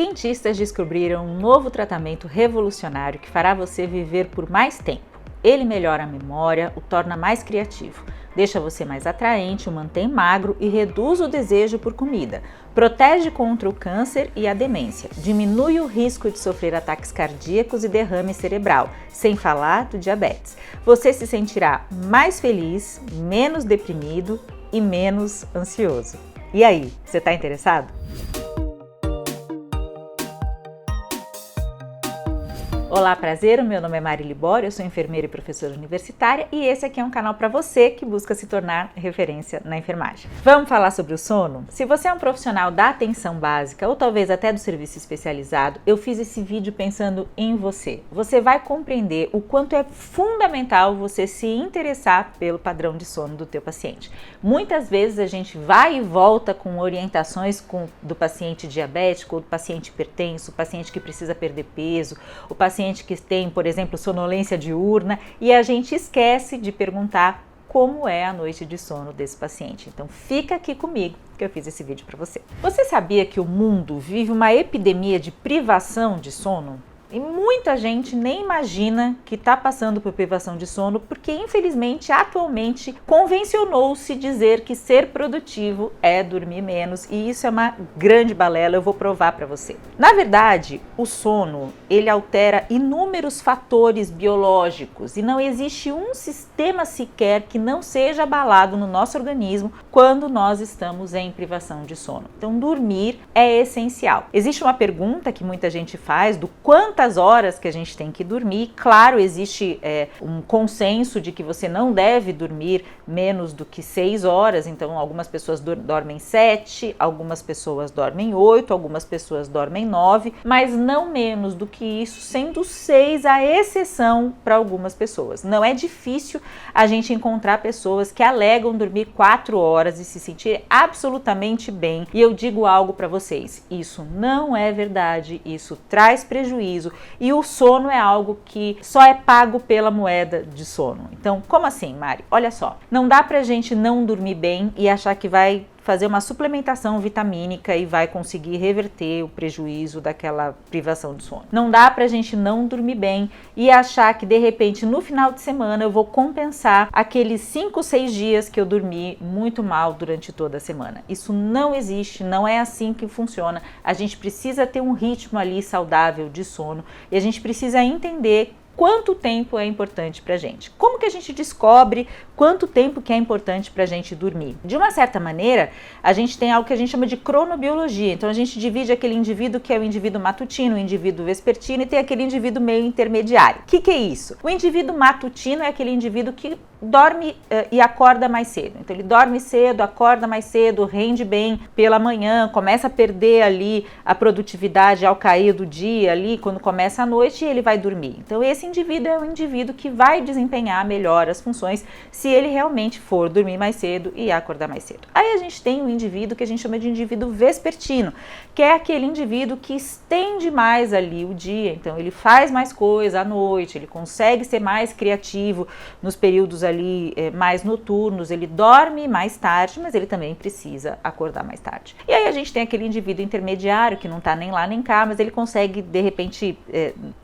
Cientistas descobriram um novo tratamento revolucionário que fará você viver por mais tempo. Ele melhora a memória, o torna mais criativo, deixa você mais atraente, o mantém magro e reduz o desejo por comida. Protege contra o câncer e a demência, diminui o risco de sofrer ataques cardíacos e derrame cerebral, sem falar do diabetes. Você se sentirá mais feliz, menos deprimido e menos ansioso. E aí, você está interessado? Olá, prazer, o meu nome é Mari Libório, eu sou enfermeira e professora universitária e esse aqui é um canal para você que busca se tornar referência na enfermagem. Vamos falar sobre o sono? Se você é um profissional da atenção básica ou talvez até do serviço especializado, eu fiz esse vídeo pensando em você. Você vai compreender o quanto é fundamental você se interessar pelo padrão de sono do teu paciente. Muitas vezes a gente vai e volta com orientações do paciente diabético, ou do paciente hipertenso, o paciente que precisa perder peso, o paciente que tem, por exemplo, sonolência diurna, e a gente esquece de perguntar como é a noite de sono desse paciente. Então fica aqui comigo que eu fiz esse vídeo para você. Você sabia que o mundo vive uma epidemia de privação de sono? E muita gente nem imagina que está passando por privação de sono porque, infelizmente, atualmente convencionou-se dizer que ser produtivo é dormir menos e isso é uma grande balela, eu vou provar para você. Na verdade, o sono, ele altera inúmeros fatores biológicos e não existe um sistema sequer que não seja abalado no nosso organismo quando nós estamos em privação de sono. Então, dormir é essencial. Existe uma pergunta que muita gente faz do quantas horas que a gente tem que dormir. Claro, existe um consenso de que você não deve dormir menos do que 6 horas, então algumas pessoas dormem 7, algumas pessoas dormem 8, algumas pessoas dormem 9, mas não menos do que isso, sendo 6 a exceção para algumas pessoas. Não é difícil a gente encontrar pessoas que alegam dormir 4 horas e se sentir absolutamente bem, e eu digo algo para vocês, isso não é verdade, isso traz prejuízo. E o sono é algo que só é pago pela moeda de sono. Então, como assim, Mari? Olha só, não dá pra gente não dormir bem e achar que vai fazer uma suplementação vitamínica e vai conseguir reverter o prejuízo daquela privação de sono. Não dá pra gente não dormir bem e achar que de repente no final de semana eu vou compensar aqueles 5, 6 dias que eu dormi muito mal durante toda a semana. Isso não existe, não é assim que funciona. A gente precisa ter um ritmo ali saudável de sono e a gente precisa entender quanto tempo é importante pra gente. Como que a gente descobre quanto tempo que é importante pra gente dormir? De uma certa maneira, a gente tem algo que a gente chama de cronobiologia. Então a gente divide aquele indivíduo que é o indivíduo matutino, o indivíduo vespertino e tem aquele indivíduo meio intermediário. O que é isso? O indivíduo matutino é aquele indivíduo que dorme e acorda mais cedo. Então ele dorme cedo, acorda mais cedo, rende bem pela manhã, começa a perder ali a produtividade ao cair do dia ali, quando começa a noite, e ele vai dormir. Então esse indivíduo é o indivíduo que vai desempenhar melhor as funções se ele realmente for dormir mais cedo e acordar mais cedo. Aí a gente tem um indivíduo que a gente chama de indivíduo vespertino, que é aquele indivíduo que estende mais ali o dia, então ele faz mais coisa à noite, ele consegue ser mais criativo nos períodos ali mais noturnos, ele dorme mais tarde, mas ele também precisa acordar mais tarde. E aí a gente tem aquele indivíduo intermediário que não está nem lá nem cá, mas ele consegue de repente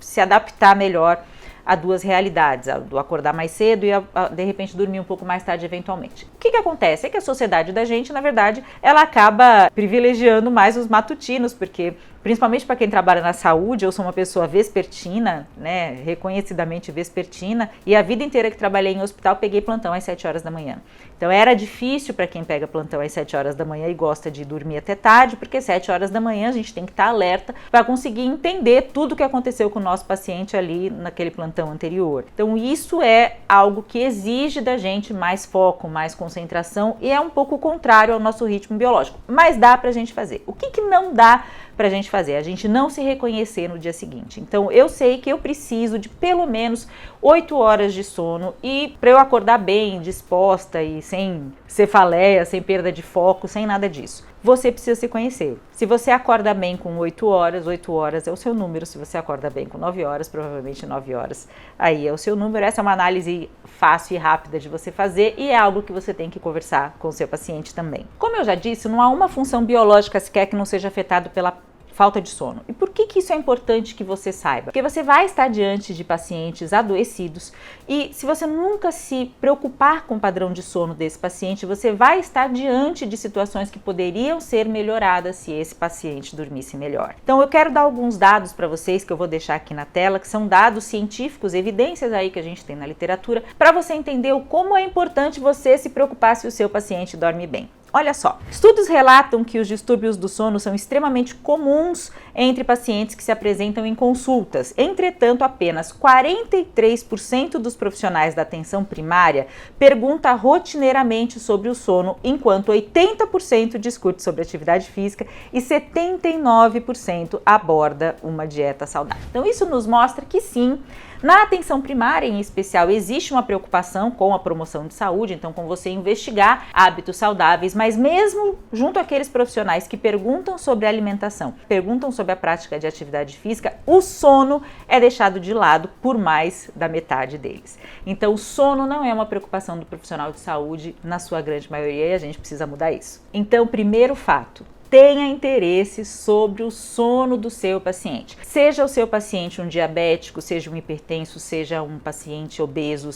se adaptar melhor a duas realidades, a do acordar mais cedo e de repente dormir um pouco mais tarde eventualmente. O que acontece? É que a sociedade da gente, na verdade, ela acaba privilegiando mais os matutinos, porque principalmente para quem trabalha na saúde, eu sou uma pessoa vespertina, né, reconhecidamente vespertina, e a vida inteira que trabalhei em hospital, peguei plantão às 7 horas da manhã. Então era difícil para quem pega plantão às 7 horas da manhã e gosta de dormir até tarde, porque 7 horas da manhã a gente tem que estar alerta para conseguir entender tudo o que aconteceu com o nosso paciente ali naquele plantão anterior. Então isso é algo que exige da gente mais foco, mais concentração, e é um pouco contrário ao nosso ritmo biológico, mas dá pra gente fazer. O que não dá pra gente fazer? A gente não se reconhecer no dia seguinte. Então eu sei que eu preciso de pelo menos 8 horas de sono, e para eu acordar bem, disposta e sem cefaleia, sem perda de foco, sem nada disso, você precisa se conhecer. Se você acorda bem com 8 horas é o seu número. Se você acorda bem com 9 horas, provavelmente 9 horas aí é o seu número. Essa é uma análise fácil e rápida de você fazer e é algo que você tem que conversar com o seu paciente também. Como eu já disse, não há uma função biológica sequer que não seja afetada pela falta de sono. E por que isso é importante que você saiba? Porque você vai estar diante de pacientes adoecidos e se você nunca se preocupar com o padrão de sono desse paciente, você vai estar diante de situações que poderiam ser melhoradas se esse paciente dormisse melhor. Então eu quero dar alguns dados para vocês que eu vou deixar aqui na tela, que são dados científicos, evidências aí que a gente tem na literatura, para você entender como é importante você se preocupar se o seu paciente dorme bem. Olha só, estudos relatam que os distúrbios do sono são extremamente comuns entre pacientes que se apresentam em consultas. Entretanto, apenas 43% dos profissionais da atenção primária pergunta rotineiramente sobre o sono, enquanto 80% discute sobre atividade física e 79% aborda uma dieta saudável. Então, isso nos mostra que sim, na atenção primária, em especial, existe uma preocupação com a promoção de saúde, então com você investigar hábitos saudáveis, mas mesmo junto àqueles profissionais que perguntam sobre a alimentação, perguntam sobre a prática de atividade física, o sono é deixado de lado por mais da metade deles. Então o sono não é uma preocupação do profissional de saúde na sua grande maioria e a gente precisa mudar isso. Então, primeiro fato, tenha interesse sobre o sono do seu paciente. Seja o seu paciente um diabético, seja um hipertenso, seja um paciente obeso,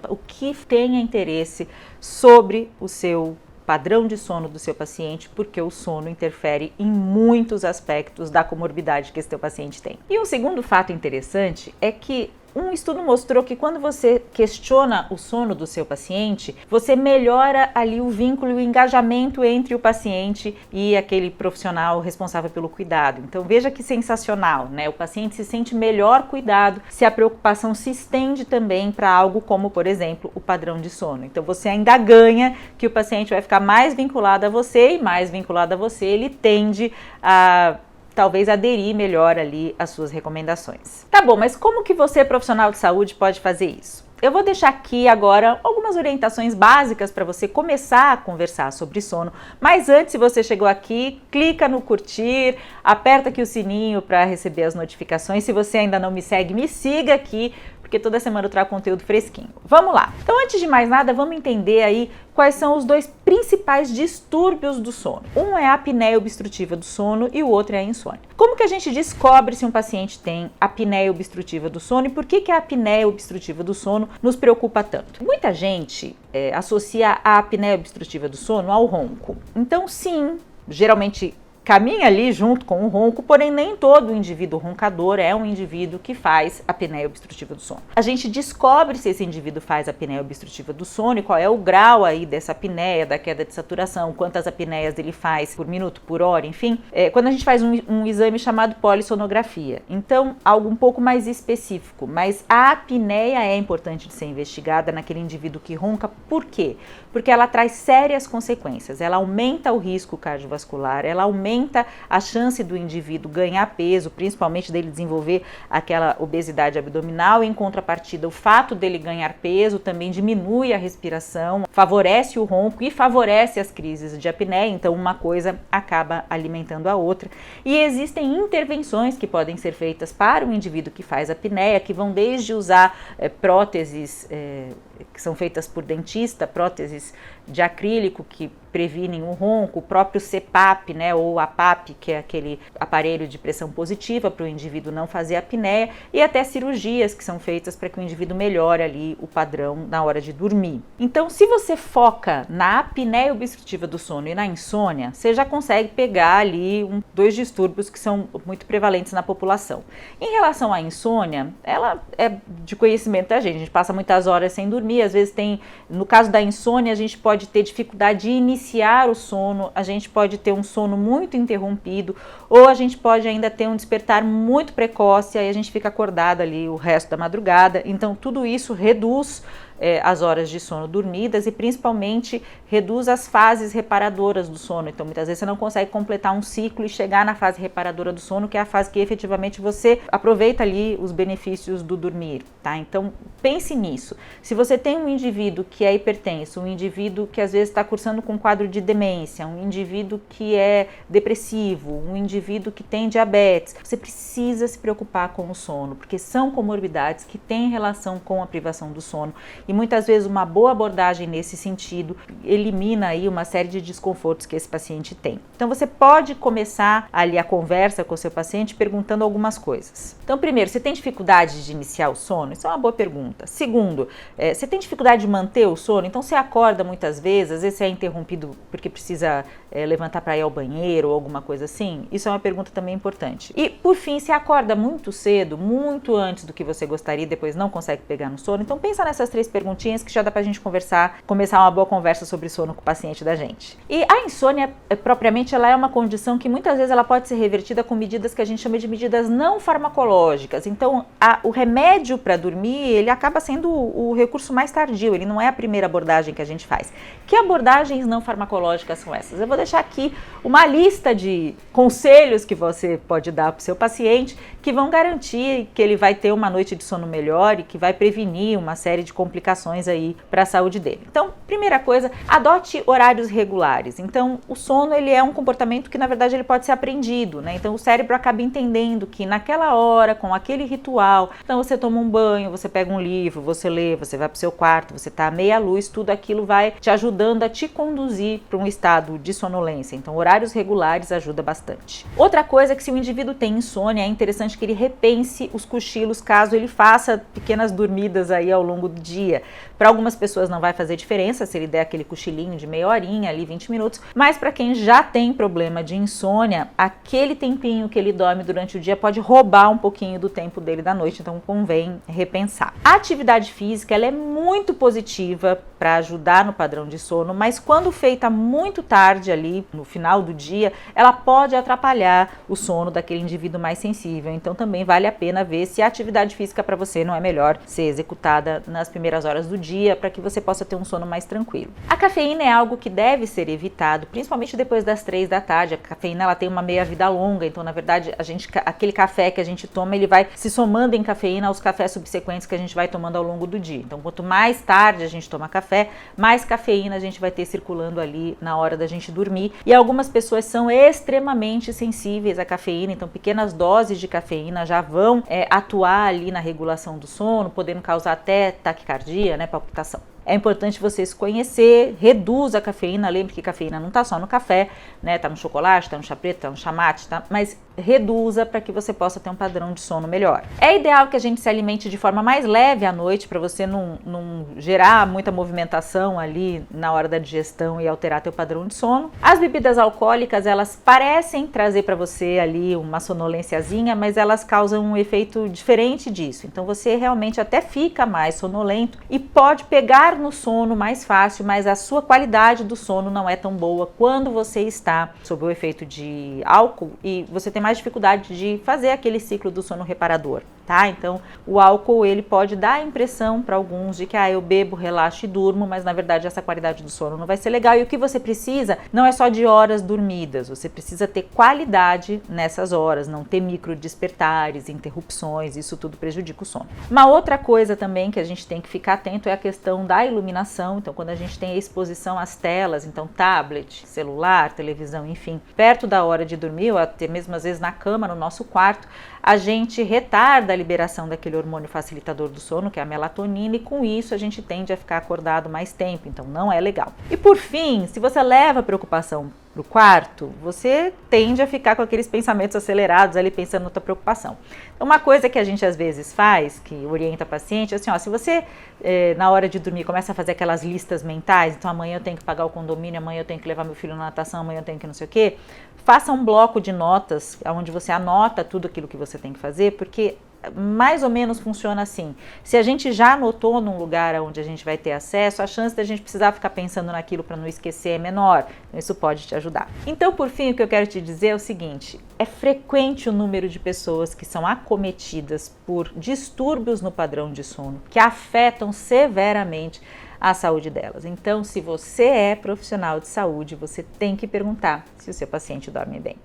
o que tenha interesse sobre o seu padrão de sono do seu paciente, porque o sono interfere em muitos aspectos da comorbidade que esse teu paciente tem. E um segundo fato interessante é que um estudo mostrou que quando você questiona o sono do seu paciente, você melhora ali o vínculo e o engajamento entre o paciente e aquele profissional responsável pelo cuidado. Então veja que sensacional, né? O paciente se sente melhor cuidado se a preocupação se estende também para algo como, por exemplo, o padrão de sono. Então você ainda ganha que o paciente vai ficar mais vinculado a você e mais vinculado a você, ele tende a talvez aderir melhor ali às suas recomendações. Tá bom, mas como que você, profissional de saúde, pode fazer isso? Eu vou deixar aqui agora algumas orientações básicas para você começar a conversar sobre sono, mas antes, se você chegou aqui, clica no curtir, aperta aqui o sininho para receber as notificações. Se você ainda não me segue, me siga aqui, porque toda semana eu trago conteúdo fresquinho. Vamos lá! Então, antes de mais nada, vamos entender aí quais são os dois principais distúrbios do sono. Um é a apneia obstrutiva do sono e o outro é a insônia. Como que a gente descobre se um paciente tem apneia obstrutiva do sono e por que a apneia obstrutiva do sono nos preocupa tanto? Muita gente associa a apneia obstrutiva do sono ao ronco. Então, sim, geralmente caminha ali junto com o ronco, porém nem todo indivíduo roncador é um indivíduo que faz apneia obstrutiva do sono. A gente descobre se esse indivíduo faz apneia obstrutiva do sono e qual é o grau aí dessa apneia, da queda de saturação, quantas apneias ele faz por minuto, por hora, enfim, quando a gente faz um exame chamado polissonografia. Então, algo um pouco mais específico, mas a apneia é importante de ser investigada naquele indivíduo que ronca. Por quê? Porque ela traz sérias consequências, ela aumenta o risco cardiovascular, ela aumenta a chance do indivíduo ganhar peso, principalmente dele desenvolver aquela obesidade abdominal. Em contrapartida, o fato dele ganhar peso também diminui a respiração, favorece o ronco e favorece as crises de apneia, então uma coisa acaba alimentando a outra. E existem intervenções que podem ser feitas para o indivíduo que faz apneia, que vão desde usar próteses que são feitas por dentista, próteses de acrílico que previnem o ronco, o próprio CPAP, né, ou APAP, que é aquele aparelho de pressão positiva para o indivíduo não fazer apneia, e até cirurgias que são feitas para que o indivíduo melhore ali o padrão na hora de dormir. Então, se você foca na apneia obstrutiva do sono e na insônia, você já consegue pegar ali dois distúrbios que são muito prevalentes na população. Em relação à insônia, ela é de conhecimento da gente passa muitas horas sem dormir, às vezes no caso da insônia, a gente pode ter dificuldade de iniciar o sono, a gente pode ter um sono muito interrompido, ou a gente pode ainda ter um despertar muito precoce, aí a gente fica acordado ali o resto da madrugada. Então tudo isso reduz as horas de sono dormidas e principalmente reduz as fases reparadoras do sono. Então muitas vezes você não consegue completar um ciclo e chegar na fase reparadora do sono, que é a fase que efetivamente você aproveita ali os benefícios do dormir, tá? Então pense nisso. Se você tem um indivíduo que é hipertenso, um indivíduo que às vezes está cursando com um quadro de demência, um indivíduo que é depressivo, um indivíduo que tem diabetes, você precisa se preocupar com o sono, porque são comorbidades que têm relação com a privação do sono e muitas vezes uma boa abordagem nesse sentido elimina aí uma série de desconfortos que esse paciente tem. Então você pode começar ali a conversa com o seu paciente perguntando algumas coisas. Então primeiro, você tem dificuldade de iniciar o sono? Isso é uma boa pergunta. Segundo, você tem dificuldade de manter o sono? Então você acorda muitas vezes, às vezes você é interrompido porque precisa levantar para ir ao banheiro ou alguma coisa assim? Isso é uma pergunta também importante. E por fim, você acorda muito cedo, muito antes do que você gostaria e depois não consegue pegar no sono? Então pensa nessas 3 perguntinhas que já dá pra gente começar uma boa conversa sobre sono com o paciente da gente. E a insônia, propriamente, ela é uma condição que muitas vezes ela pode ser revertida com medidas que a gente chama de medidas não farmacológicas. Então o remédio para dormir, ele acaba sendo o recurso mais tardio, ele não é a primeira abordagem que a gente faz. Que abordagens não farmacológicas são essas? Eu vou deixar aqui uma lista de conselhos que você pode dar para o seu paciente que vão garantir que ele vai ter uma noite de sono melhor e que vai prevenir uma série de complicações aí para a saúde dele. Então, primeira coisa, adote horários regulares. Então, o sono, ele é um comportamento que, na verdade, ele pode ser aprendido, né? Então, o cérebro acaba entendendo que naquela hora, com aquele ritual, então você toma um banho, você pega um livro, você lê, você vai para o seu quarto, você está à meia luz, tudo aquilo vai te ajudando a te conduzir para um estado de sonolência. Então, horários regulares ajuda bastante. Outra coisa é que se o indivíduo tem insônia, é interessante que ele repense os cochilos, caso ele faça pequenas dormidas aí ao longo do dia. Para algumas pessoas não vai fazer diferença se ele der aquele cochilinho de meia horinha ali, 20 minutos, mas para quem já tem problema de insônia, aquele tempinho que ele dorme durante o dia pode roubar um pouquinho do tempo dele da noite, então convém repensar. A atividade física, ela é muito positiva para ajudar no padrão de sono, mas quando feita muito tarde ali, no final do dia, ela pode atrapalhar o sono daquele indivíduo mais sensível, então também vale a pena ver se a atividade física para você não é melhor ser executada nas primeiras horas do dia, para que você possa ter um sono mais tranquilo. A cafeína é algo que deve ser evitado, principalmente depois das 3 da tarde. A cafeína, ela tem uma meia-vida longa, então na verdade aquele café que a gente toma, ele vai se somando em cafeína aos cafés subsequentes que a gente vai tomando ao longo do dia. Então quanto mais tarde a gente toma café, mais cafeína a gente vai ter circulando ali na hora da gente dormir. E algumas pessoas são extremamente sensíveis à cafeína, então pequenas doses de cafeína já vão atuar ali na regulação do sono, podendo causar até taquicardia, né, palpitação. É importante você se conhecer, reduz a cafeína, lembre que cafeína não está só no café, né? Tá no chocolate, tá no chá preto, tá no chá mate, tá? Mas reduza para que você possa ter um padrão de sono melhor. É ideal que a gente se alimente de forma mais leve à noite, para você não gerar muita movimentação ali na hora da digestão e alterar teu padrão de sono. As bebidas alcoólicas, elas parecem trazer para você ali uma sonolênciazinha, mas elas causam um efeito diferente disso. Então você realmente até fica mais sonolento e pode pegar no sono mais fácil, mas a sua qualidade do sono não é tão boa quando você está sob o efeito de álcool e você tem mais dificuldade de fazer aquele ciclo do sono reparador, tá? Então, o álcool, ele pode dar a impressão para alguns de que eu bebo, relaxo e durmo, mas na verdade essa qualidade do sono não vai ser legal. E o que você precisa não é só de horas dormidas, você precisa ter qualidade nessas horas, não ter micro despertares, interrupções, isso tudo prejudica o sono. Uma outra coisa também que a gente tem que ficar atento é a questão da iluminação. Então, quando a gente tem a exposição às telas, então tablet, celular, televisão, enfim, perto da hora de dormir, ou até mesmo às vezes na cama, no nosso quarto, a gente retarda a liberação daquele hormônio facilitador do sono, que é a melatonina, e com isso a gente tende a ficar acordado mais tempo, então não é legal. E por fim, se você leva a preocupação pro quarto, você tende a ficar com aqueles pensamentos acelerados ali pensando na tua preocupação. Então, uma coisa que a gente às vezes faz, que orienta a paciente, é assim, se você na hora de dormir começa a fazer aquelas listas mentais, então amanhã eu tenho que pagar o condomínio, amanhã eu tenho que levar meu filho na natação, amanhã eu tenho que não sei o quê, faça um bloco de notas, onde você anota tudo aquilo que você tem que fazer, porque mais ou menos funciona assim. Se a gente já anotou num lugar onde a gente vai ter acesso, a chance da gente precisar ficar pensando naquilo para não esquecer é menor. Então isso pode te ajudar. Então, por fim, o que eu quero te dizer é o seguinte: é frequente o número de pessoas que são acometidas por distúrbios no padrão de sono, que afetam severamente a saúde delas. Então, se você é profissional de saúde, você tem que perguntar se o seu paciente dorme bem.